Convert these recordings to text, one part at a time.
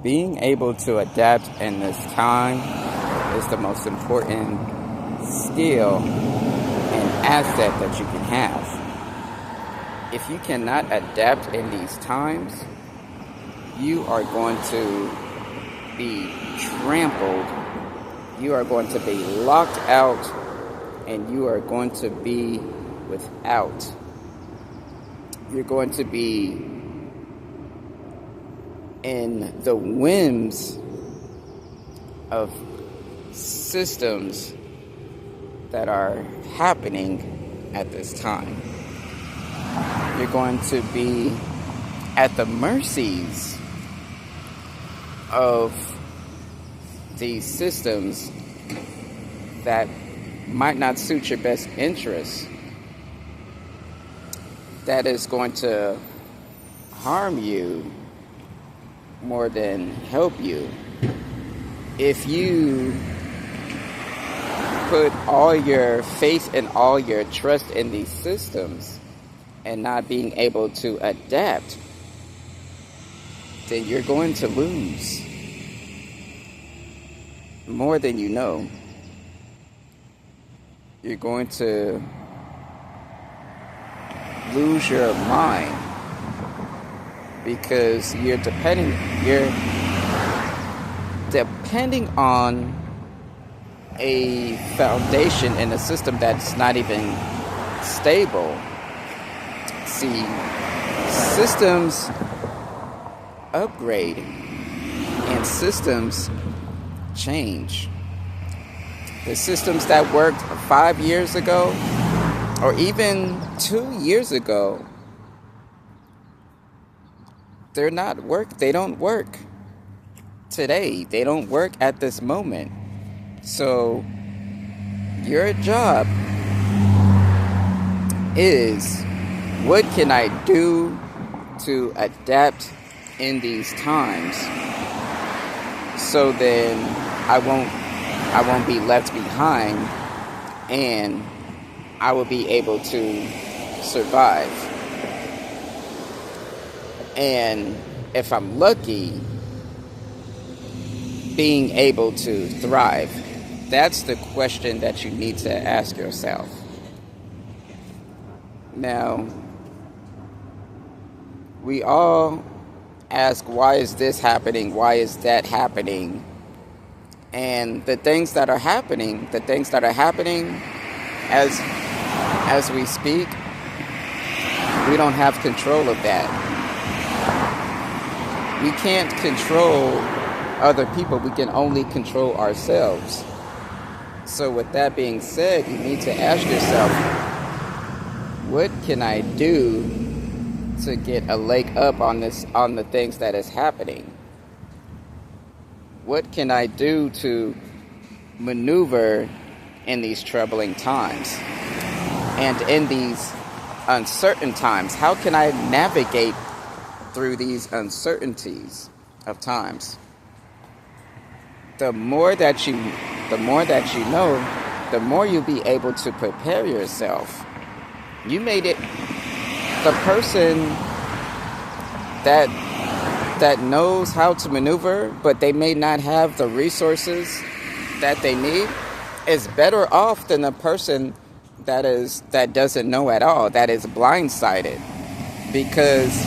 being able to adapt in this time is the most important skill and asset that you can have. If you cannot adapt in these times, you are going to be trampled, you are going to be locked out, and you are going to be without. You're going to be in the whims of systems that are happening at this time. You're going to be at the mercies of these systems that might not suit your best interests, that is going to harm you more than help you. If you put all your faith and all your trust in these systems and not being able to adapt, then you're going to lose more than you know. You're going to lose your mind because you're depending on a foundation in a system that's not even stable. See, systems upgrade and systems change. The systems that worked 5 years ago or even 2 years ago, they don't work today. They don't work at this moment. So your job is, what can I do to adapt in these times so then I won't be left behind and I will be able to survive. And if I'm lucky, being able to thrive. That's the question that you need to ask yourself. Now, we all ask, why is this happening? Why is that happening? And the things that are happening as we speak, we don't have control of that. We can't control other people. We can only control ourselves. So with that being said, you need to ask yourself, what can I do to get a leg up on the things that is happening? What can I do to maneuver in these troubling times? And in these uncertain times, how can I navigate through these uncertainties of times? The more that you know, the more you'll be able to prepare yourself. You made it. The person that knows how to maneuver, but they may not have the resources that they need, is better off than the person that doesn't know at all, that is blindsided. Because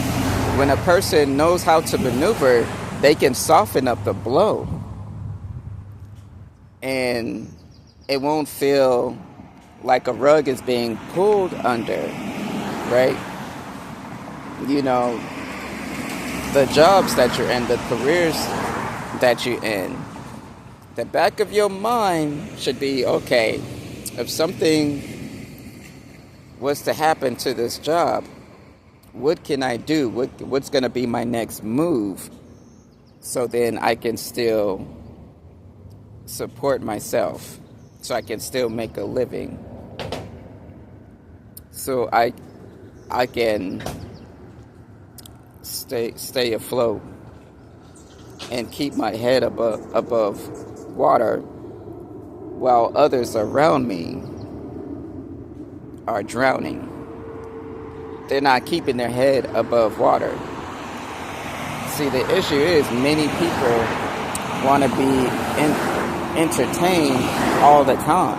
when a person knows how to maneuver, they can soften up the blow. And it won't feel like a rug is being pulled under, right? You know, the jobs that you're in, the careers that you're in, the back of your mind should be, okay, if something was to happen to this job, what can I do? What's going to be my next move? So then I can still support myself, so I can still make a living, so I can stay afloat and keep my head above water while others around me are drowning. They're not keeping their head above water. See, the issue is many people want to be entertained all the time.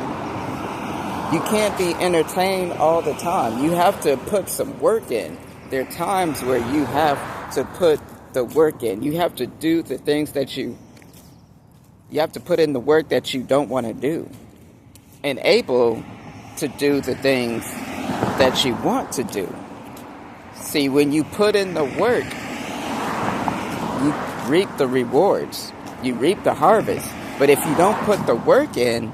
You can't be entertained all the time. You have to put some work in. There are times where you have to put the work in. You have to do the things that you have to put in the work that you don't want to do. And able to do the things that you want to do. See, when you put in the work, you reap the rewards. You reap the harvest. But if you don't put the work in,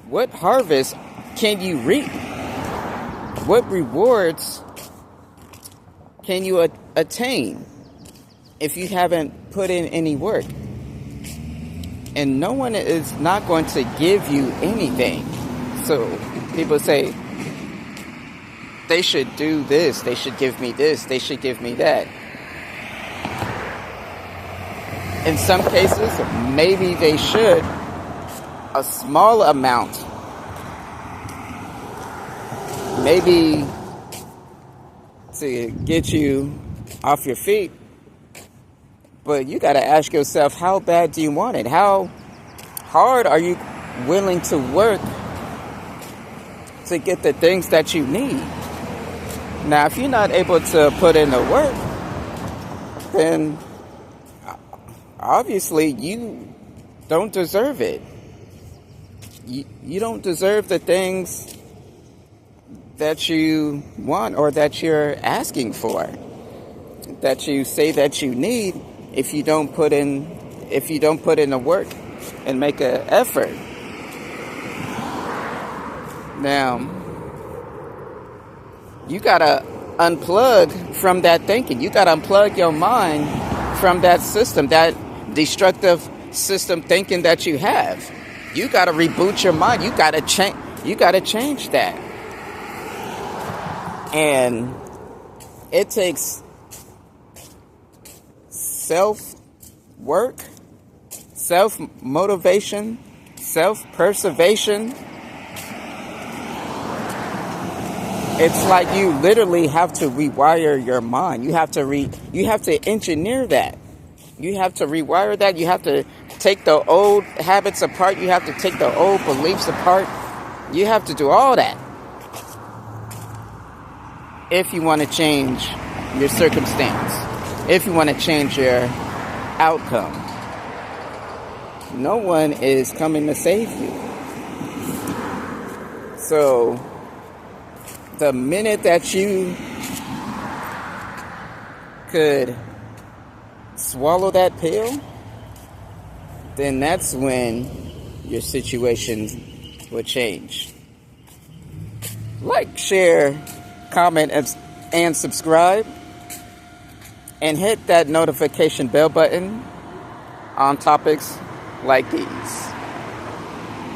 what harvest can you reap? What rewards can you attain if you haven't put in any work? And no one is not going to give you anything. So people say, they should do this, they should give me this, they should give me that. In some cases, maybe they should. A small amount. Maybe to get you off your feet. But you got to ask yourself, how bad do you want it? How hard are you willing to work to get the things that you need? Now, if you're not able to put in the work, then obviously you don't deserve it. You don't deserve the things that you want or that you're asking for, that you say that you need. If you don't put in the work and make an effort. Now, you gotta unplug from that thinking. You gotta unplug your mind from that system, that destructive system thinking that you have. You gotta reboot your mind. You gotta change that. And it takes self-work, self-motivation, self-preservation. It's like you literally have to rewire your mind. You have to engineer that. You have to rewire that. You have to take the old habits apart. You have to take the old beliefs apart. You have to do all that if you want to change your circumstance, if you want to change your outcome. No one is coming to save you. So the minute that you could swallow that pill, then that's when your situation will change. Like, share, comment, and subscribe. And hit that notification bell button on topics like these.